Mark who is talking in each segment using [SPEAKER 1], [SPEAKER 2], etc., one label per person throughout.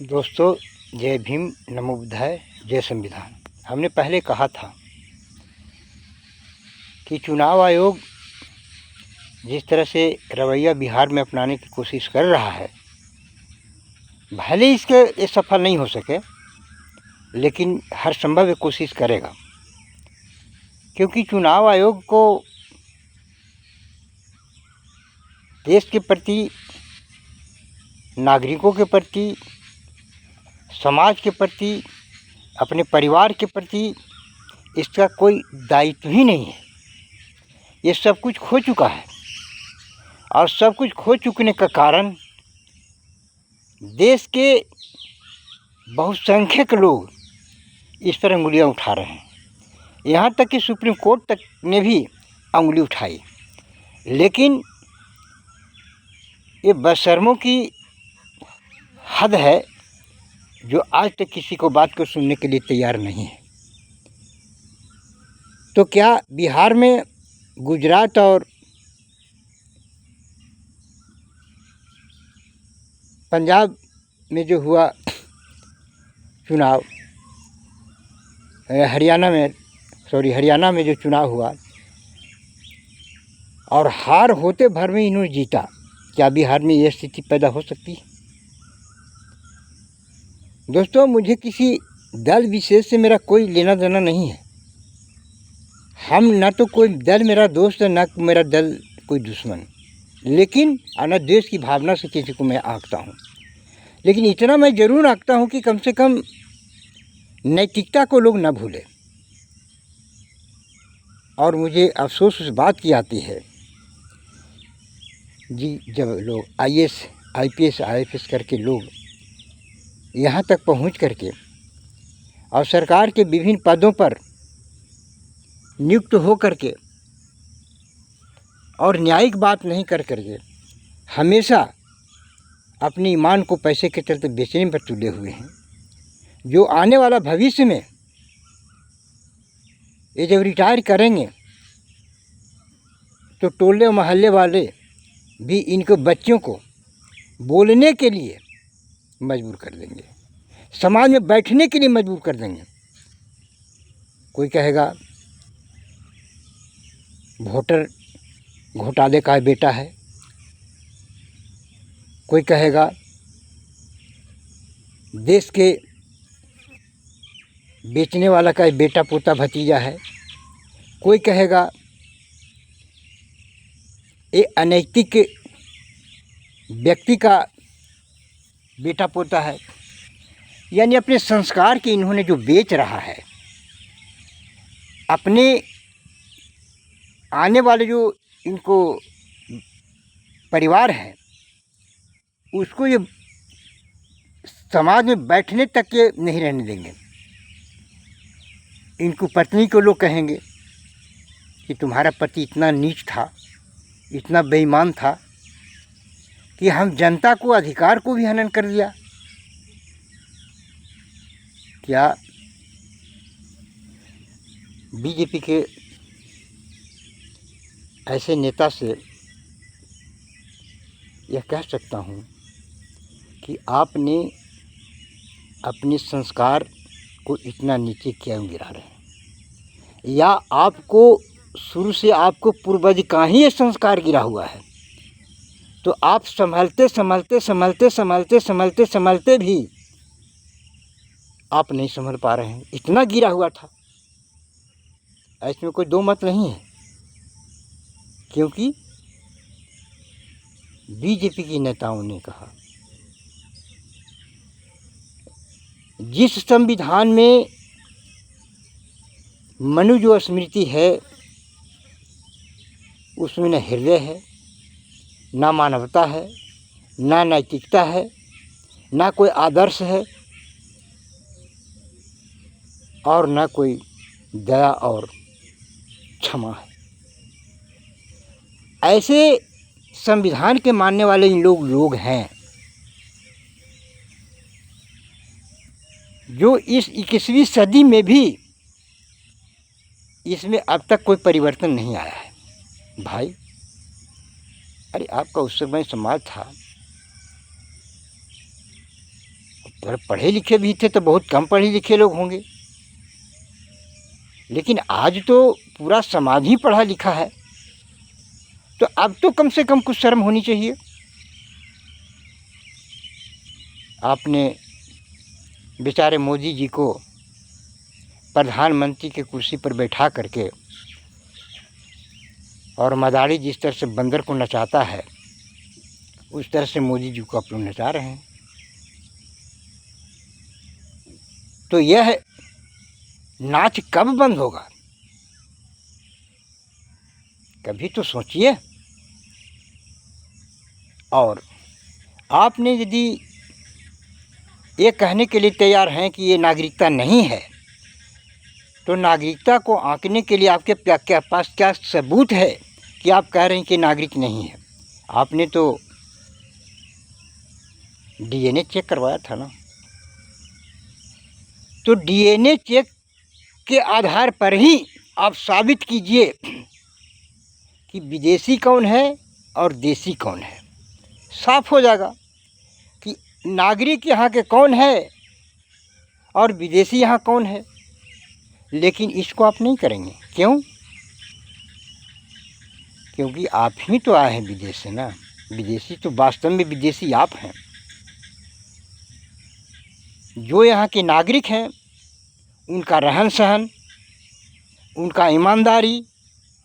[SPEAKER 1] दोस्तों, जय भीम, नमो बुद्धाय, जय संविधान। हमने पहले कहा था कि चुनाव आयोग जिस तरह से रवैया बिहार में अपनाने की कोशिश कर रहा है, भले इसके ये सफल नहीं हो सके, लेकिन हर संभव कोशिश करेगा। क्योंकि चुनाव आयोग को देश के प्रति, नागरिकों के प्रति, समाज के प्रति, अपने परिवार के प्रति इसका कोई दायित्व ही नहीं है। ये सब कुछ खो चुका है और सब कुछ खो चुकने का कारण देश के बहुसंख्यक लोग इस पर अंगुलियां उठा रहे हैं। यहाँ तक कि सुप्रीम कोर्ट तक ने भी अंगुली उठाई, लेकिन ये बेशर्मों की हद है जो आज तक किसी को बात को सुनने के लिए तैयार नहीं है। तो क्या बिहार में, गुजरात और पंजाब में जो हुआ चुनाव, हरियाणा में जो चुनाव हुआ और हार होते भर में इन्होंने जीता, क्या बिहार में ये स्थिति पैदा हो सकती है? दोस्तों, मुझे किसी दल विशेष से मेरा कोई लेना देना नहीं है। हम ना तो कोई दल मेरा दोस्त है, ना मेरा दल कोई दुश्मन, लेकिन ना देश की भावना से किसी को मैं आंकता हूँ। लेकिन इतना मैं ज़रूर आंकता हूँ कि कम से कम नैतिकता को लोग ना भूलें। और मुझे अफसोस उस बात की आती है जी, जब लोग IAS, IPS, IFS करके लोग यहाँ तक पहुँच करके और सरकार के विभिन्न पदों पर नियुक्त हो करके और न्यायिक बात नहीं कर करके हमेशा अपनी ईमान को पैसे के चलते बेचने पर तुले हुए हैं। जो आने वाला भविष्य में ये जब रिटायर करेंगे तो टोले मोहल्ले वाले भी इनको बच्चों को बोलने के लिए मजबूर कर देंगे, समाज में बैठने के लिए मजबूर कर देंगे। कोई कहेगा वोटर घोटाले का बेटा है, कोई कहेगा देश के बेचने वाला का बेटा पोता भतीजा है, कोई कहेगा ये अनैतिक व्यक्ति का बेटा पोता है। यानी अपने संस्कार के इन्होंने जो बेच रहा है, अपने आने वाले जो इनको परिवार है उसको ये समाज में बैठने तक के नहीं रहने देंगे। इनको पत्नी को लोग कहेंगे कि तुम्हारा पति इतना नीच था, इतना बेईमान था कि हम जनता को, अधिकार को भी हनन कर दिया। क्या बीजेपी के ऐसे नेता से यह कह सकता हूँ कि आपने अपने संस्कार को इतना नीचे क्यों गिरा रहे हैं? या आपको शुरू से आपको पूर्वज का ही ये संस्कार गिरा हुआ है, तो आप संभलते भी आप नहीं संभल पा रहे हैं। इतना गिरा हुआ था, इसमें कोई दो मत नहीं है। क्योंकि बीजेपी के नेताओं ने कहा, जिस संविधान में मनु स्मृति है उसमें न हृदय है, ना मानवता है, ना नैतिकता है, ना कोई आदर्श है और ना कोई दया और क्षमा है। ऐसे संविधान के मानने वाले इन लोग हैं जो इस 21वीं सदी में भी इसमें अब तक कोई परिवर्तन नहीं आया है। भाई, अरे आपका उस समय समाज था, अगर पढ़े लिखे भी थे तो बहुत कम पढ़े लिखे लोग होंगे, लेकिन आज तो पूरा समाज ही पढ़ा लिखा है। तो अब तो कम से कम कुछ शर्म होनी चाहिए। आपने बेचारे मोदी जी को प्रधानमंत्री की कुर्सी पर बैठा करके और मदारी जिस तरह से बंदर को नचाता है उस तरह से मोदी जी को आप लोग नचा रहे हैं। तो यह नाच कब बंद होगा, कभी तो सोचिए। और आपने यदि ये कहने के लिए तैयार हैं कि ये नागरिकता नहीं है, तो नागरिकता को आंकने के लिए आपके क्या पास क्या सबूत है कि आप कह रहे हैं कि नागरिक नहीं है? आपने तो डीएनए चेक करवाया था ना, तो डीएनए चेक के आधार पर ही आप साबित कीजिए कि विदेशी कौन है और देशी कौन है। साफ हो जाएगा कि नागरिक यहाँ के कौन है और विदेशी यहाँ कौन है। लेकिन इसको आप नहीं करेंगे, क्यों? क्योंकि आप ही तो आए हैं विदेश से ना। विदेशी तो वास्तव में विदेशी आप हैं। जो यहाँ के नागरिक हैं उनका रहन सहन, उनका ईमानदारी,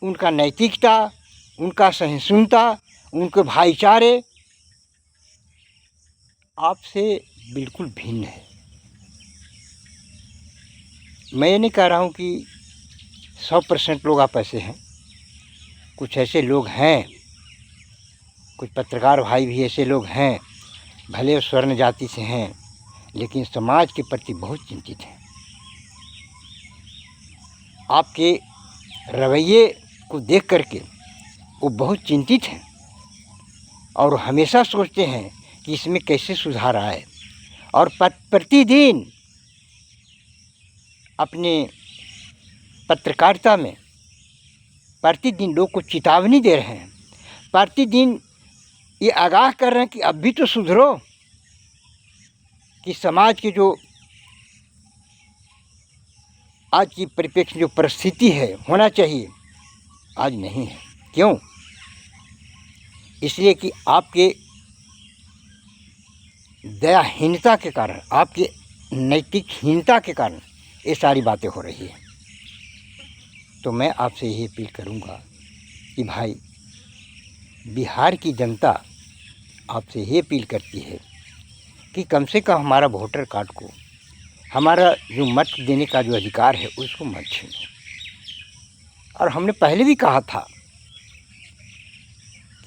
[SPEAKER 1] उनका नैतिकता, उनका सहिष्णुता, उनके भाईचारे आपसे बिल्कुल भिन्न है। मैं ये नहीं कह रहा हूँ कि 100% लोग आप ऐसे हैं। कुछ ऐसे लोग हैं, कुछ पत्रकार भाई भी ऐसे लोग हैं, भले स्वर्ण जाति से हैं, लेकिन समाज के प्रति बहुत चिंतित हैं। आपके रवैये को देख करके वो बहुत चिंतित हैं और हमेशा सोचते हैं कि इसमें कैसे सुधार आए, और प्रतिदिन अपने पत्रकारिता में प्रतिदिन लोग को चेतावनी दे रहे हैं, प्रतिदिन ये आगाह कर रहे हैं कि अब भी तो सुधरो, कि समाज के जो आज की परिप्रेक्ष्य जो परिस्थिति है होना चाहिए आज नहीं है। क्यों? इसलिए कि आपके दयाहीनता के कारण, आपके नैतिकहीनता के कारण ये सारी बातें हो रही है। तो मैं आपसे यही अपील करूंगा कि भाई, बिहार की जनता आपसे यही अपील करती है कि कम से कम हमारा वोटर कार्ड को, हमारा जो मत देने का जो अधिकार है उसको मत छीनो। और हमने पहले भी कहा था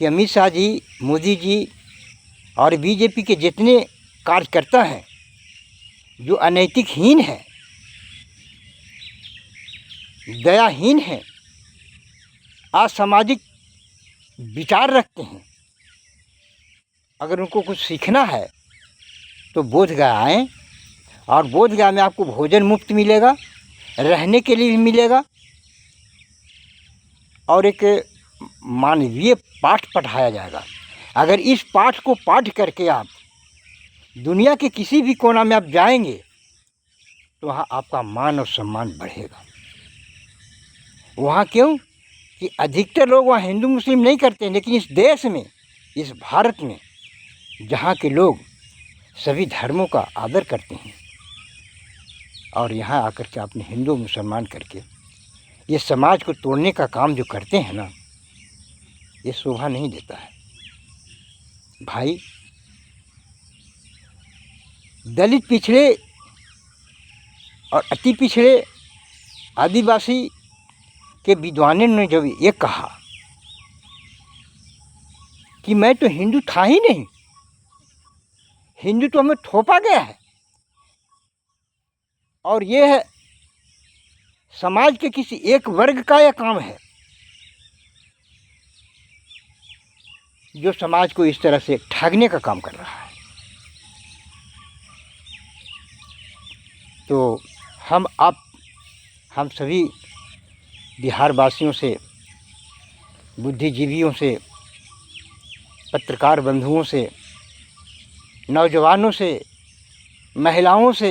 [SPEAKER 1] कि अमित शाह जी, मोदी जी और बीजेपी के जितने कार्यकर्ता हैं जो अनैतिकहीन हैं, दयाहीन हैं, असामाजिक विचार रखते हैं, अगर उनको कुछ सीखना है तो बोधगया आएँ। और बोधगया में आपको भोजन मुफ्त मिलेगा, रहने के लिए भी मिलेगा, और एक मानवीय पाठ पढ़ाया जाएगा। अगर इस पाठ को पाठ करके आप दुनिया के किसी भी कोना में आप जाएंगे तो वहाँ आपका मान और सम्मान बढ़ेगा। वहाँ क्यों कि अधिकतर लोग वहाँ हिंदू मुस्लिम नहीं करते, लेकिन इस देश में, इस भारत में, जहाँ के लोग सभी धर्मों का आदर करते हैं, और यहाँ आकर के आपने हिंदू मुसलमान करके ये समाज को तोड़ने का काम जो करते हैं ना, ये शोभा नहीं देता है। भाई, दलित पिछड़े और अति पिछड़े आदिवासी के विद्वानों ने जब ये कहा कि मैं तो हिंदू था ही नहीं, हिंदू तो हमें थोपा गया है, और ये है समाज के किसी एक वर्ग का यह काम है जो समाज को इस तरह से ठगने का काम कर रहा है। तो हम सभी बिहार वासियों से, बुद्धिजीवियों से, पत्रकार बंधुओं से, नौजवानों से महिलाओं से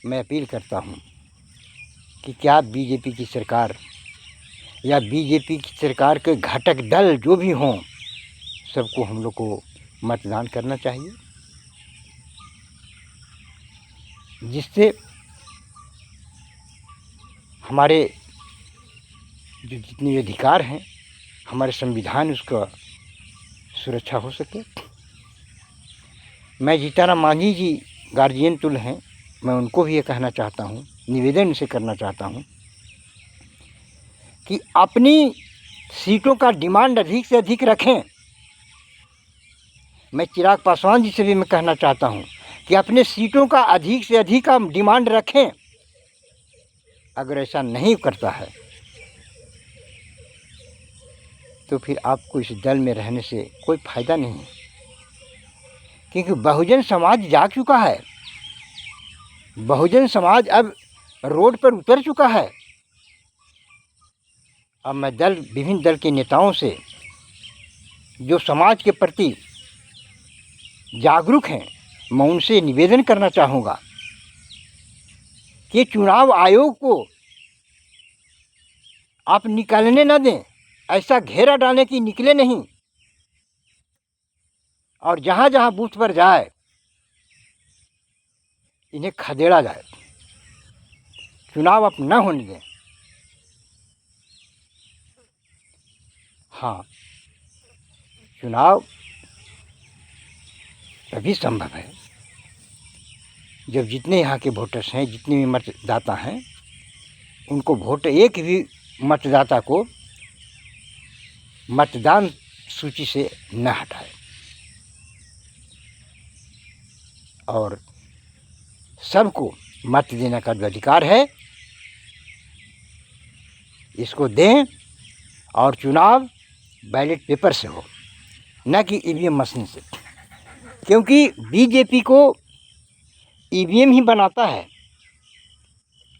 [SPEAKER 1] मैं अपील करता हूँ कि क्या बीजेपी की सरकार या बीजेपी की सरकार के घटक दल जो भी हों, सबको हम लोग को मतदान करना चाहिए, जिससे हमारे जो जितने अधिकार हैं, हमारे संविधान उसका सुरक्षा हो सके। मैं जीताराम मांझी जी गार्जियन तुल्य हैं, मैं उनको भी ये कहना चाहता हूँ, निवेदन उनसे करना चाहता हूँ कि अपनी सीटों का डिमांड अधिक से अधिक रखें। मैं चिराग पासवान जी से भी मैं कहना चाहता हूँ कि अपने सीटों का अधिक से अधिक का डिमांड रखें। अगर ऐसा नहीं करता है तो फिर आपको इस दल में रहने से कोई फ़ायदा नहीं है, क्योंकि बहुजन समाज जाग चुका है। बहुजन समाज अब रोड पर उतर चुका है। अब मैं विभिन्न दल के नेताओं से जो समाज के प्रति जागरूक हैं, मैं उनसे निवेदन करना चाहूँगा कि चुनाव आयोग को आप निकलने न दें, ऐसा घेरा डालें कि निकले नहीं, और जहाँ जहाँ बूथ पर जाए इन्हें खदेड़ा जाए, चुनाव अब न होने दें। हाँ, चुनाव तभी संभव है जब जितने यहाँ के वोटर्स हैं, जितने भी मतदाता हैं, उनको वोट, एक भी मतदाता को मतदान सूची से न हटाए और सबको मत देने का जो अधिकार है इसको दें, और चुनाव बैलेट पेपर से हो, न कि ईवीएम मशीन से, क्योंकि बीजेपी को ईवीएम ही बनाता है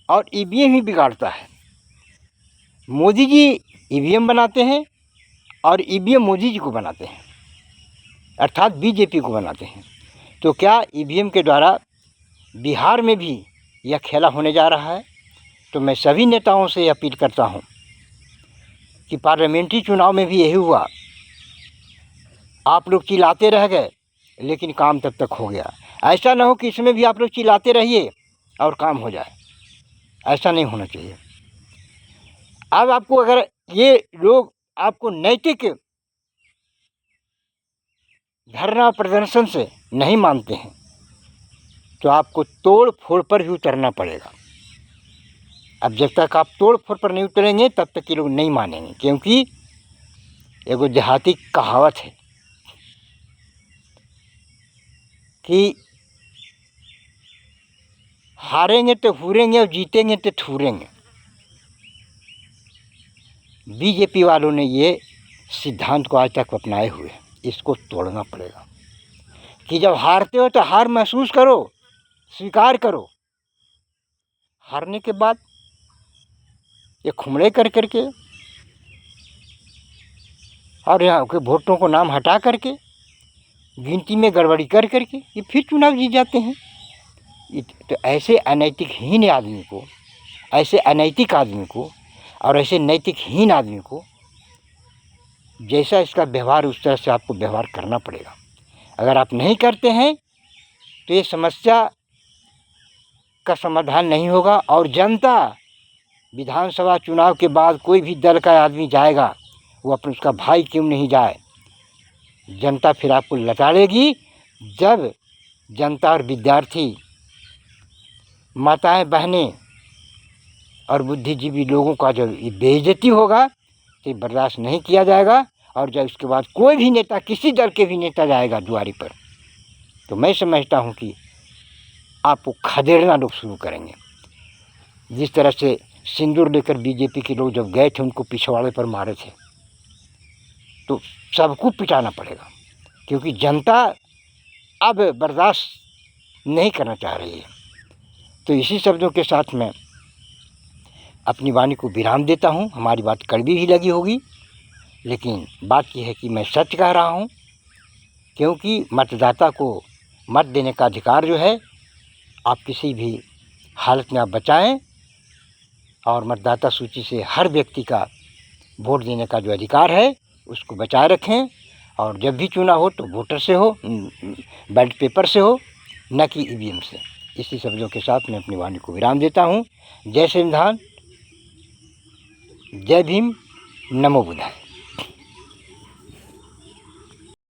[SPEAKER 1] और ईवीएम ही बिगाड़ता है। मोदी जी ईवीएम बनाते हैं और ईवीएम मोदी जी को बनाते हैं, अर्थात बीजेपी को बनाते हैं। तो क्या ईवीएम के द्वारा बिहार में भी यह खेला होने जा रहा है? तो मैं सभी नेताओं से अपील करता हूं कि पार्लियामेंट्री चुनाव में भी यही हुआ। आप लोग चिल्लाते रह गए लेकिन काम तब तक हो गया। ऐसा ना हो कि इसमें भी आप लोग चिल्लाते रहिए और काम हो जाए, ऐसा नहीं होना चाहिए। अब आपको अगर ये लोग आपको नैतिक धरना प्रदर्शन से नहीं मानते हैं तो आपको तोड़ फोड़ पर भी उतरना पड़ेगा। अब जब तक आप तोड़ फोड़ पर नहीं उतरेंगे तब तक ये लोग नहीं मानेंगे, क्योंकि एगो देहाती कहावत है कि हारेंगे तो हुरेंगे और जीतेंगे तो ठूरेंगे। बीजेपी वालों ने ये सिद्धांत को आज तक अपनाए हुए हैं, इसको तोड़ना पड़ेगा कि जब हारते हो तो हार महसूस करो, स्वीकार करो। हारने के बाद ये खुमड़े कर करके और यहाँ के वोटों को नाम हटा करके गिनती में गड़बड़ी कर करके ये फिर चुनाव जीत जाते हैं। तो ऐसे अनैतिकहीन आदमी को, ऐसे अनैतिक आदमी को और ऐसे नैतिकहीन आदमी को जैसा इसका व्यवहार उस तरह से आपको व्यवहार करना पड़ेगा। अगर आप नहीं करते हैं तो ये समस्या का समाधान नहीं होगा। और जनता विधानसभा चुनाव के बाद कोई भी दल का आदमी जाएगा, वो अपने उसका भाई क्यों नहीं जाए, जनता फिर आपको लताड़ेगी। जब जनता और विद्यार्थी, माताएं बहनें और बुद्धिजीवी लोगों का जब बेइज्जती होगा तो बर्दाश्त नहीं किया जाएगा। और जब इसके बाद कोई भी नेता, किसी दल के भी नेता जाएगा दुआरी पर, तो मैं समझता हूँ कि आपको खदेड़ना लोग शुरू करेंगे। जिस तरह से सिंदूर लेकर बीजेपी के लोग जब गए थे, उनको पिछवाड़े पर मारे थे, तो सबको पिटाना पड़ेगा, क्योंकि जनता अब बर्दाश्त नहीं करना चाह रही है। तो इसी शब्दों के साथ मैं अपनी वाणी को विराम देता हूँ। हमारी बात कड़वी भी लगी होगी, लेकिन बात यह है कि मैं सच कह रहा हूँ, क्योंकि मतदाता को मत देने का अधिकार जो है आप किसी भी हालत में आप बचाएं और मतदाता सूची से हर व्यक्ति का वोट देने का जो अधिकार है उसको बचाए रखें। और जब भी चुनाव हो तो वोटर से हो, बैलेट पेपर से हो, न कि ईवीएम से। इसी शब्दों के साथ मैं अपनी वाणी को विराम देता हूँ। जय संविधान, जय भीम, नमो बुद्धाय।